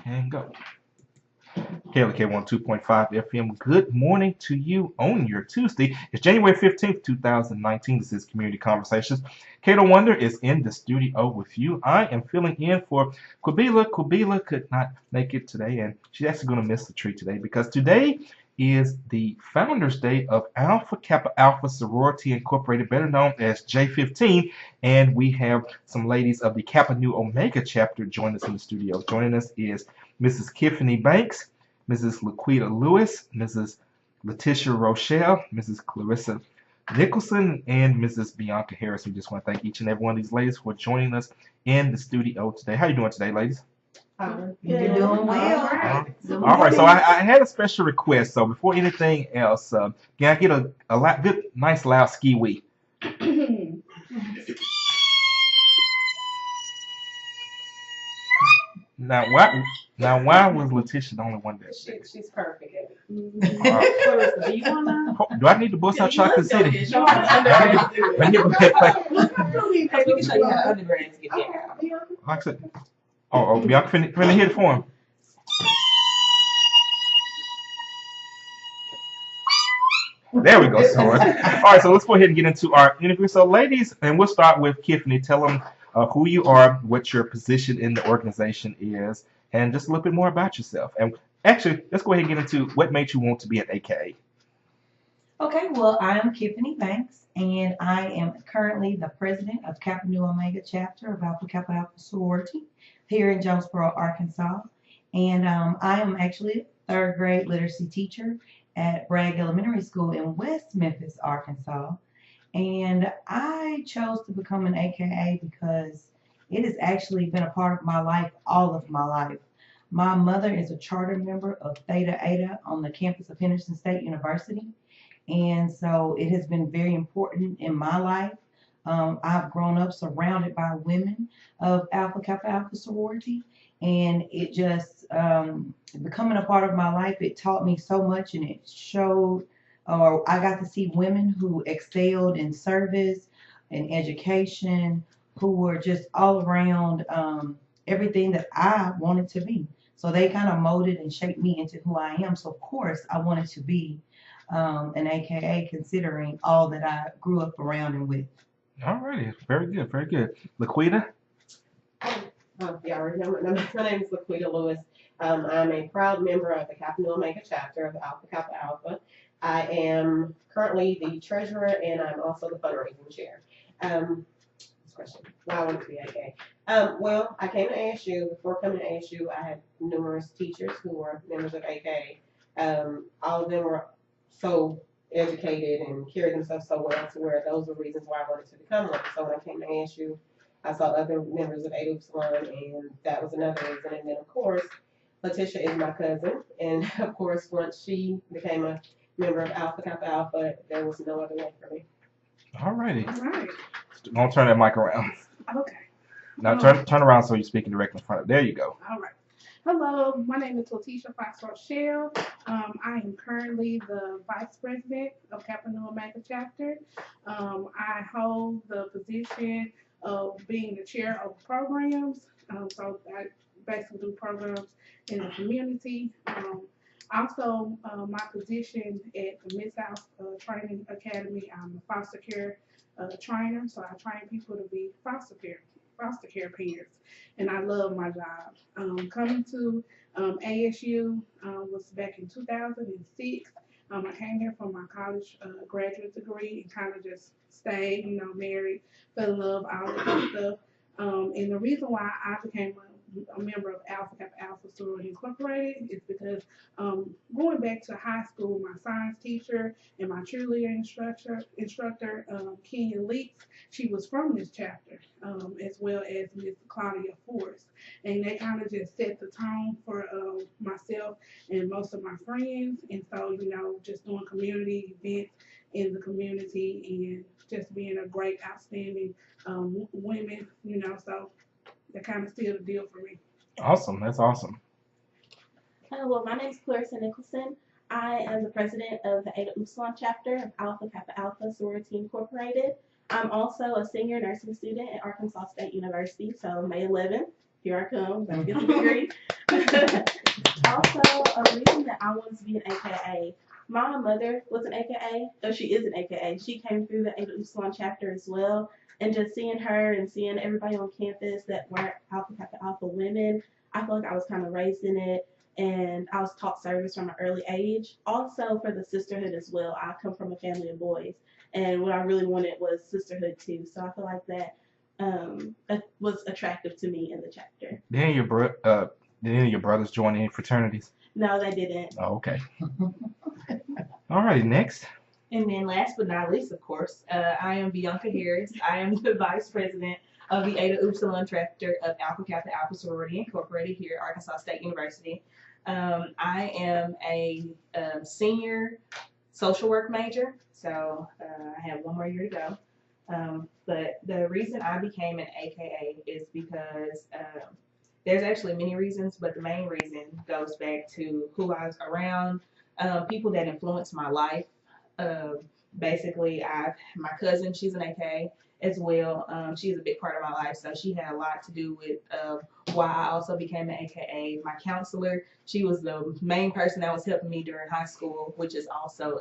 And go. KLK 2.5 FM. Good morning to you on your Tuesday. It's January 15th, 2019. This is Community Conversations. Kato Wonder is in the studio with you. I am filling in for Quabila. Quabila could not make it today, and she's actually going to miss the treat today because today is the Founders Day of Alpha Kappa Alpha Sorority Incorporated, better known as J15. And we have some ladies of the Kappa Nu Omega chapter join us in the studio. Joining us is Mrs. Tiffany Banks, Mrs. Laquita Lewis, Mrs. Letitia Rochelle, Mrs. Clarissa Nicholson, and Mrs. Bianca Harris. We just want to thank each and every one of these ladies for joining us in the studio today. How are you doing today, ladies? You're doing well. All right, so I had a special request. So before anything else, can I get a good, nice, loud ski wee? Why was Letitia the only one that said? She's perfect at it. Do you want do I need to bust out Chocolate City? You undergrads do it. I need to We can show you how undergrads get down. like I said, Bianca finna hit it for him. There we go, so all right, so let's go ahead and get into our interview. So, ladies, and we'll start with Tiffany. Tell them who you are, what your position in the organization is, and just a little bit more about yourself. And actually, let's go ahead and get into what made you want to be an AKA. Okay, well, I am Tiffany Banks, and I am currently the president of Kappa Nu Omega chapter of Alpha Kappa Alpha sorority here in Jonesboro, Arkansas. And I am actually a third grade literacy teacher at Bragg Elementary School in West Memphis, Arkansas. And I chose to become an AKA because it has actually been a part of my life all of my life. My mother is a charter member of Theta Eta on the campus of Henderson State University. And so it has been very important in my life. I've grown up surrounded by women of Alpha Kappa Alpha sorority, and it just becoming a part of my life, it taught me so much, and it showed, or I got to see women who excelled in service and education, who were just all around everything that I wanted to be. So they kind of molded and shaped me into who I am. So of course I wanted to be an AKA, considering all that I grew up around and with. All righty, very good, very good. Laquita? Yeah, I already know my name is Laquita Lewis. I'm a proud member of the Kappa Nu Omega chapter of Alpha Kappa Alpha. I am currently the treasurer, and I'm also the fundraising chair. This question, why I wanted to be AKA. Well, I came to ASU. Before coming to ASU, I had numerous teachers who were members of AKA. All of them were so educated and carried themselves so well to where those were reasons why I wanted to become one. So when I came to ASU, I saw other members of Eta Upsilon, and that was another reason. And then, of course, Letitia is my cousin. And, of course, once she became a member of Alpha Kappa Alpha, there was no other way for me. All righty. All right. Don't turn that mic around. Okay. Now turn around so you're speaking directly in front of. There you go. All right. Hello, my name is Letitia Fox Rochelle. I am currently the vice president of Kappa Nu Omega chapter. I hold the position of being the chair of programs. So I basically do programs in the community. Also, my position at the Mid-South Training Academy, I'm a foster care trainer. So I train people to be foster care parents, and I love my job. Coming to ASU was back in 2006. I came here for my college graduate degree and kind of just stayed, married, fell in love, all that good stuff. And the reason why I became a member of Alpha Kappa Alpha Sorority Incorporated is because going back to high school, my science teacher and my cheerleader instructor Kenya Leaks, she was from this chapter, as well as Miss Claudia Force. And they kind of just set the tone for myself and most of my friends. And so, just doing community events in the community and just being a great, outstanding women, so that kind of sealed the deal for me. Awesome. That's awesome. Hello, my name is Clarissa Nicholson. I am the president of the Eta Upsilon chapter of Alpha Kappa Alpha Sorority Incorporated. I'm also a senior nursing student at Arkansas State University, so May 11th. here I come, about to get the degree. Also, a reason that I wanted to be an AKA, my mother was an AKA, though she is an AKA. She came through the Ada Upsilon chapter as well, and just seeing her and seeing everybody on campus that were Alpha Kappa Alpha women, I feel like I was kind of raised in it, and I was taught service from an early age. Also, for the sisterhood as well, I come from a family of boys, and what I really wanted was sisterhood too. So I feel like that was attractive to me in the chapter. Did any of your brothers join any fraternities? No, they didn't. Oh, okay. All righty, next. And then last but not least, of course, I am Bianca Harris. I am the Vice President of the Ada Upsilon chapter of Alpha Kappa Alpha Sorority Incorporated here at Arkansas State University. I am a senior social work major, so I have one more year to go. But the reason I became an AKA is because there's actually many reasons, but the main reason goes back to who I was around, people that influenced my life. Basically, my cousin, she's an AKA as well. She's a big part of my life, so she had a lot to do with why I also became an AKA. My counselor, she was the main person that was helping me during high school, which is also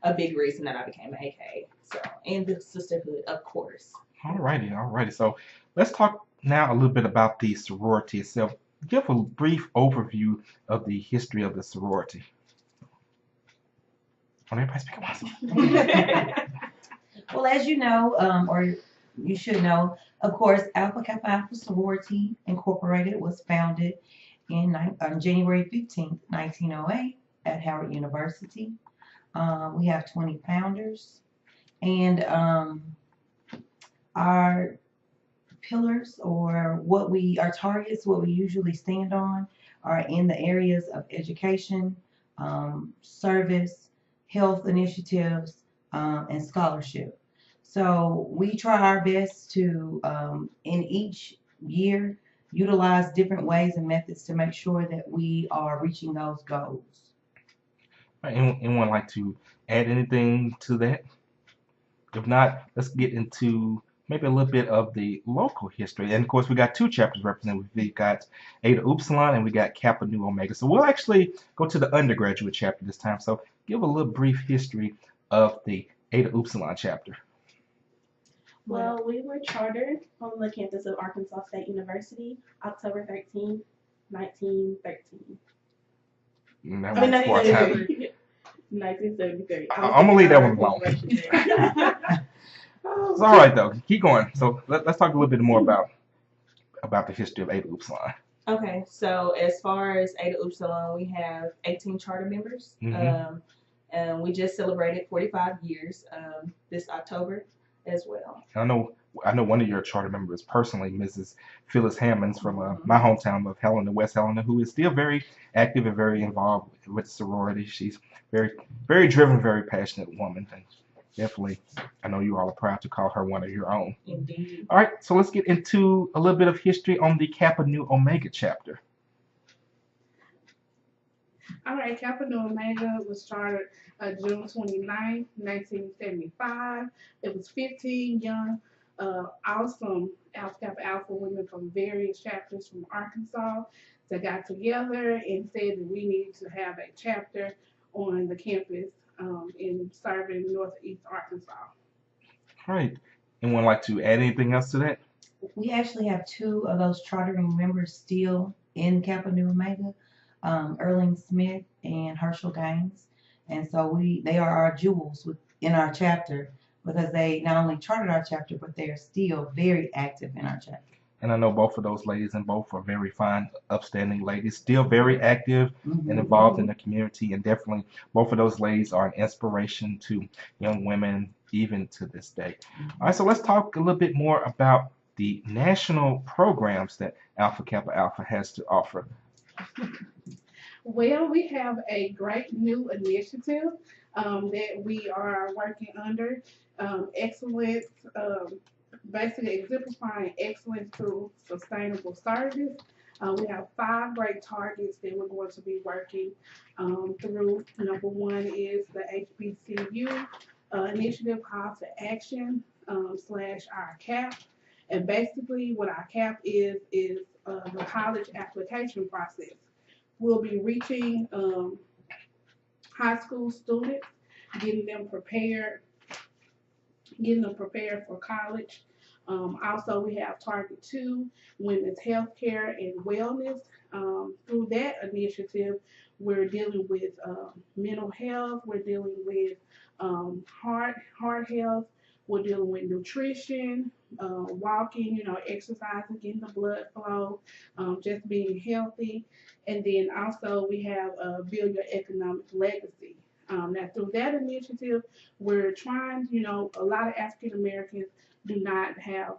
a big reason that I became an AKA. So, and the sisterhood, of course. All righty. So let's talk now a little bit about the sorority itself. Give a brief overview of the history of the sorority. Everybody speak at once. Well, as you know, or you should know, of course, Alpha Kappa Alpha Sorority Incorporated was founded on January 15th, 1908 at Howard University. We have 20 founders, and our pillars, or our targets, what we usually stand on, are in the areas of education, service, health initiatives, and scholarship. So we try our best to, in each year, utilize different ways and methods to make sure that we are reaching those goals. Anyone like to add anything to that? If not, let's get into maybe a little bit of the local history. And of course, we got two chapters represented. We've got Ada Upsilon and we got Kappa Nu Omega. So we'll actually go to the undergraduate chapter this time. So give a little brief history of the Ada Upsilon chapter. Well, we were chartered on the campus of Arkansas State University, October 13, 1913. That I mean, was before our time. 1973. I'm gonna leave that one alone. It's all right though. Keep going. So let's talk a little bit more about the history of Ada Upsilon. Okay, so as far as Ada Upsilon, we have 18 charter members. And we just celebrated 45 years this October as well. I know one of your charter members personally, Mrs. Phyllis Hammonds from my hometown of Helena, West Helena, who is still very active and very involved with the sorority. She's very, very driven, very passionate woman, and definitely, I know you all are proud to call her one of your own. Indeed. All right, so let's get into a little bit of history on the Kappa Nu Omega chapter. All right, Kappa Nu Omega was started June 29, 1975. It was 15 young, awesome Alpha Kappa Alpha women from various chapters from Arkansas that got together and said that we needed to have a chapter on the campus in serving Northeast Arkansas. All right. Anyone like to add anything else to that? We actually have two of those chartering members still in Kappa Nu Omega, Erling Smith and Herschel Gaines. And so they are our jewels in our chapter, because they not only chartered our chapter, but they are still very active in our chapter. And I know both of those ladies, and both are very fine, upstanding ladies, still very active and involved in the community. And definitely both of those ladies are an inspiration to young women even to this day. All right, so let's talk a little bit more about the national programs that Alpha Kappa Alpha has to offer. Well, we have a great new initiative that we are working under, excellence, basically exemplifying excellence through sustainable service. We have 5 great targets that we're going to be working through. Number 1 is the HBCU initiative call to action / our CAP. And basically what our CAP is the college application process. We'll be reaching high school students, getting them prepared for college. Also, we have Target 2, Women's Healthcare and Wellness. Through that initiative, we're dealing with mental health, we're dealing with heart health, we're dealing with nutrition, walking, exercising, getting the blood flow, just being healthy. And then also we have Build Your Economic Legacy. Now through that initiative, we're trying, a lot of African Americans do not have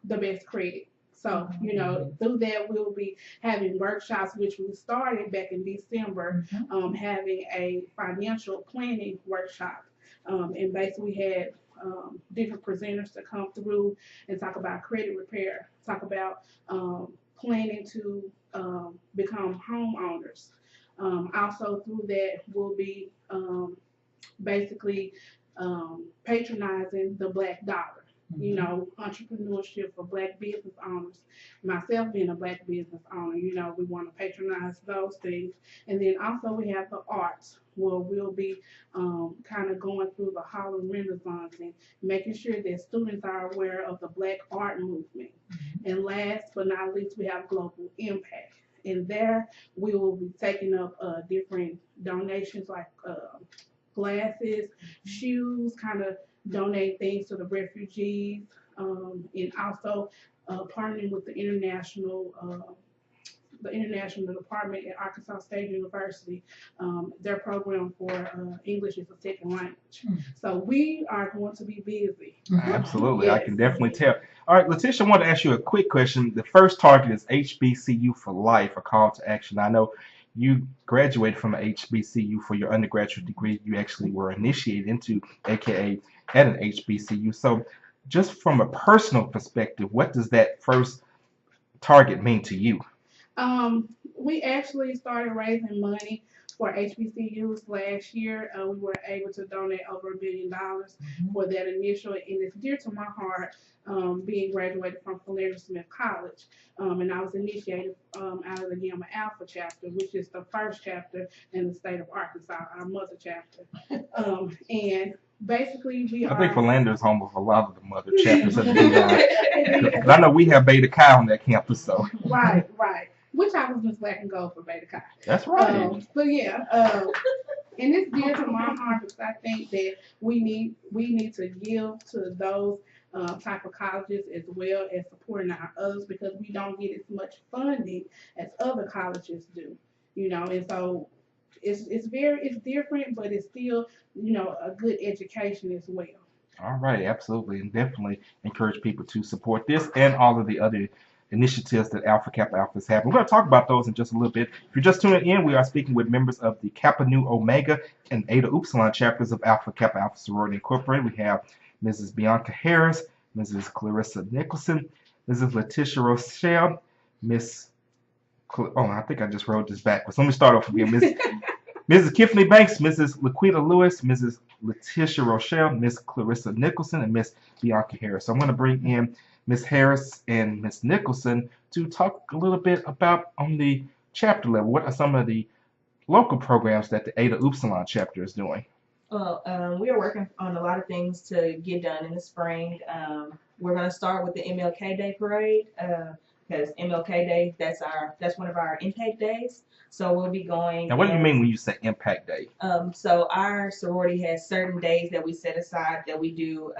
the best credit. So, through that, we'll be having workshops, which we started back in December, having a financial planning workshop. And basically, we had different presenters to come through and talk about credit repair, talk about planning to become homeowners. Also, through that, we'll be basically patronizing the Black dollar. Entrepreneurship for Black business owners. Myself being a Black business owner, we want to patronize those things. And then also we have the arts, where we'll be kind of going through the Harlem Renaissance and making sure that students are aware of the Black art movement. And last but not least, we have Global Impact. And there we will be taking up different donations like glasses, shoes, kind of donate things to the refugees, and also partnering with the international department at Arkansas State University, their program for English as a second language. So we are going to be busy. Absolutely, Yes. I can definitely tell. All right, Letitia, I want to ask you a quick question. The first target is HBCU for life, a call to action. I know you graduated from HBCU for your undergraduate degree. You actually were initiated into AKA at an HBCU. So just from a personal perspective, what does that first target mean to you? We actually started raising money for HBCUs last year. We were able to donate over $1 billion for that initial, and it's dear to my heart, being graduated from Philander Smith College. And I was initiated out of the Gamma Alpha chapter, which is the first chapter in the state of Arkansas, our mother chapter. And basically, I think Philander is home of a lot of the mother chapters of the DI. I know we have Beta Chi on that campus, so. Right. Which I was Miss Black and Gold for Beta Chi. That's right. But yeah, and it's dear to my heart because I think that we need to give to those type of colleges as well as supporting our others, because we don't get as much funding as other colleges do. And so it's different, but it's still a good education as well. All right, absolutely, and definitely encourage people to support this and all of the other initiatives that Alpha Kappa Alpha is having. We're going to talk about those in just a little bit. If you're just tuning in, we are speaking with members of the Kappa Nu Omega and Eta Upsilon chapters of Alpha Kappa Alpha Sorority Incorporated. We have Mrs. Bianca Harris, Mrs. Clarissa Nicholson, Mrs. Letitia Rochelle, I think I just wrote this backwards. Let me start off again. Mrs. Tiffany Banks, Mrs. Laquita Lewis, Mrs. Letitia Rochelle, Miss Clarissa Nicholson, and Miss Bianca Harris. So I'm going to bring in Miss Harris and Miss Nicholson to talk a little bit about on the chapter level. What are some of the local programs that the Eta Upsilon chapter is doing? Well, we are working on a lot of things to get done in the spring. We're going to start with the MLK Day parade, because MLK Day, that's one of our impact days. So we'll be going. Now, what do you mean when you say impact day? So our sorority has certain days that we set aside that we do.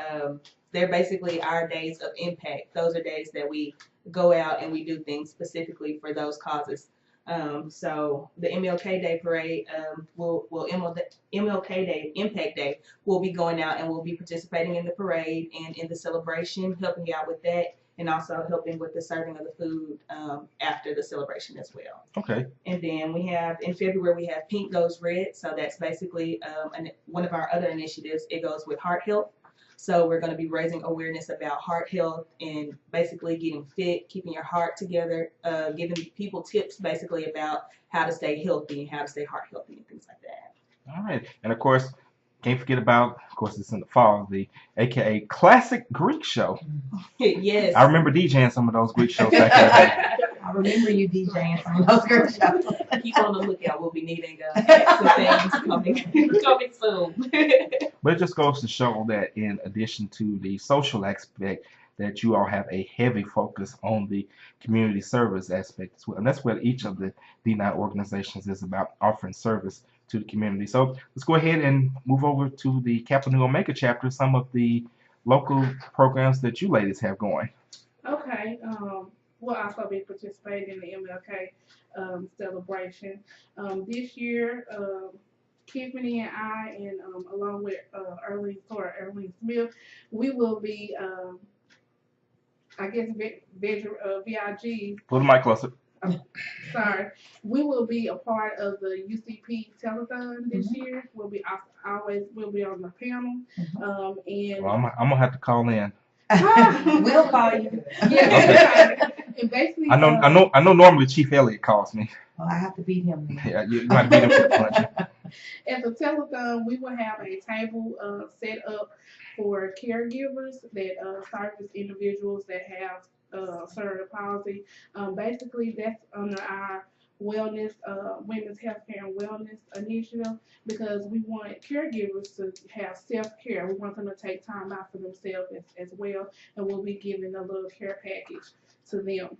They're basically our days of impact. Those are days that we go out and we do things specifically for those causes. So the MLK Day parade, MLK Day Impact Day, we'll be going out and we'll be participating in the parade and in the celebration, helping out with that, and also helping with the serving of the food after the celebration as well. Okay. And then we have, in February, we have Pink Goes Red. So that's basically one of our other initiatives. It goes with heart health. So we're going to be raising awareness about heart health and basically getting fit, keeping your heart together, giving people tips basically about how to stay healthy and how to stay heart healthy and things like that. All right. And of course, can't forget about, of course, it's in the fall, the AKA Classic Greek Show. Yes. I remember DJing some of those Greek shows back in the day. I remember you DJing some of those girl shows. Keep on the lookout. We'll be needing some things coming soon. But it just goes to show that in addition to the social aspect, that you all have a heavy focus on the community service aspect as well. And that's what each of the D9 organizations is about, offering service to the community. So let's go ahead and move over to the Kappa Nu Omega chapter, some of the local programs that you ladies have going. Okay, we'll also be participating in the MLK celebration. This year, Tiffany and I, and along with Erlene Smith, we will be, I guess, VIG. Pull the mic closer. Sorry, we will be a part of the UCP telethon this year. We'll be on the panel, and Well, I'm gonna have to call in. We'll call you. yeah, and basically, I know. Normally Chief Elliott calls me. Well, I have to beat him then. Yeah, you might beat him for the punch. At the telethon, we will have a table set up for caregivers that service individuals that have cerebral palsy. Basically, that's under our wellness, women's healthcare and wellness initiative, because we want caregivers to have self-care. We want them to take time out for themselves as well, and we'll be giving a little care package to them.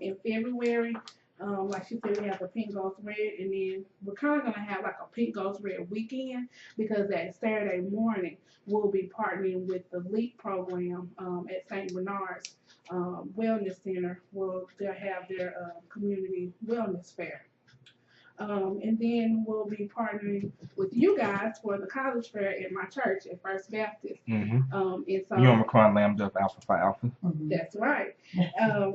In February, like she said, we have the Pink Goes Red, and then we're kind of going to have like a Pink Goes Red weekend, because that Saturday morning we'll be partnering with the LEAP program at St. Bernard's Wellness Center, where they'll have their community wellness fair. And then we'll be partnering with you guys for the college fair at my church at First Baptist. And so You and McCron Lambda of Alpha Phi Alpha. that's right. And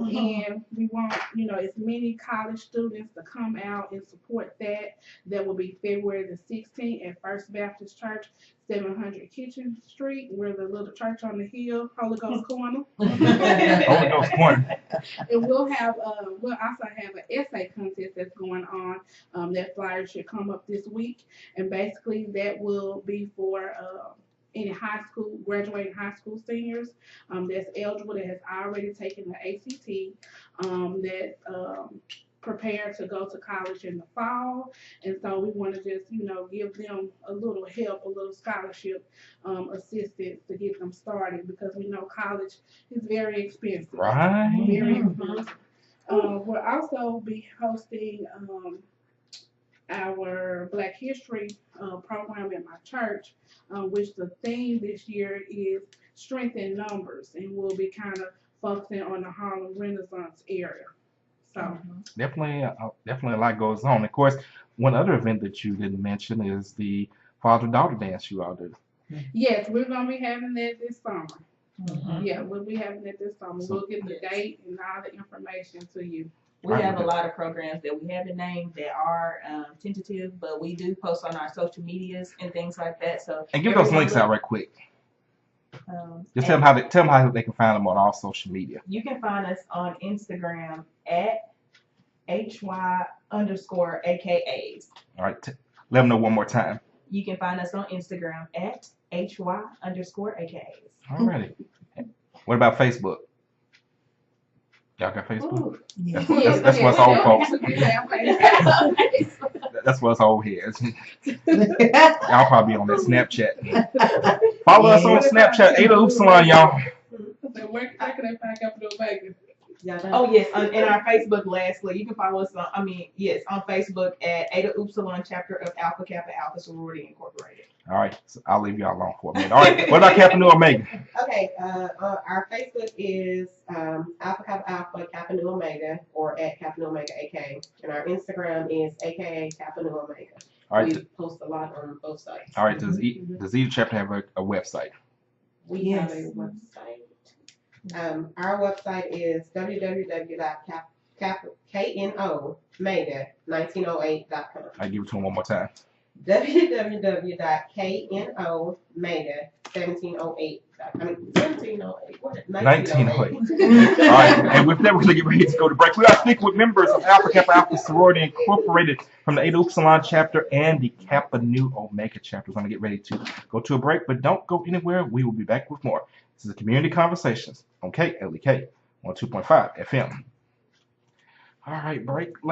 we want, as many college students to come out and support that. That will be February the 16th at First Baptist Church, 700 Kitchen Street. We're the little church on the hill, Holy Ghost Corner. Holy Ghost Corner. And we'll also have an essay contest that's going on. That flyer should come up this week. And basically that will be for any graduating high school seniors that's eligible, that has already taken the ACT, that's prepared to go to college in the fall. And so we want to just, give them a little help, a little scholarship assistance to get them started, because we know college is very expensive. Right. Very expensive. We'll also be hosting our Black History program at my church, which the theme this year is Strength in Numbers, and we'll be kind of focusing on the Harlem Renaissance area. So Definitely a lot goes on. Of course, one other event that you didn't mention is the father-daughter dance you all do. yes, we're gonna be having that this summer. Yeah, we'll be having it this summer. We'll get the date and all the information to you. We have a lot of programs that we haven't named that are tentative, but we do post on our social medias and things like that. So And give those links out right quick. Just tell them how they can find them on all social media. You can find us on Instagram at HY_AKAs. All right. Let them know one more time. You can find us on Instagram at HY_AKAs. All righty. What about Facebook? Y'all got Facebook? Ooh. Yeah. That's what's old, folks. Yeah. That's what's old here. Y'all probably on that Snapchat. Follow us on Snapchat, Ada Upsilon, y'all. So where can they find Kappa Nu Omega? Oh yes, in our Facebook. Lastly, you can follow us on. On Facebook at Ada Upsilon Chapter of Alpha Kappa Alpha Sorority Incorporated. All right, so I'll leave y'all alone for a minute. All right, what about Kappa Nu Omega? Okay, our Facebook is Alpha Kappa Alpha Kappa Nu Omega, or at Kappa Nu Omega AK, and our Instagram is AKA Kappa Nu Omega. All right, We post a lot on both sites. all right. Does each chapter have a website? We have a Yes. website. Our website is www.knomega1908.com. I give it to them one more time. www.knomega1708. 1708. What? 1908. All right, and with that, we're gonna get ready to go to break. We are speaking with members of Alpha Kappa Alpha Sorority Incorporated from the Ada Upsilon chapter and the Kappa Nu Omega chapter. We're gonna get ready to go to a break, but don't go anywhere. We will be back with more. This is the Community Conversations on KLEK 102.5 FM. All right, break.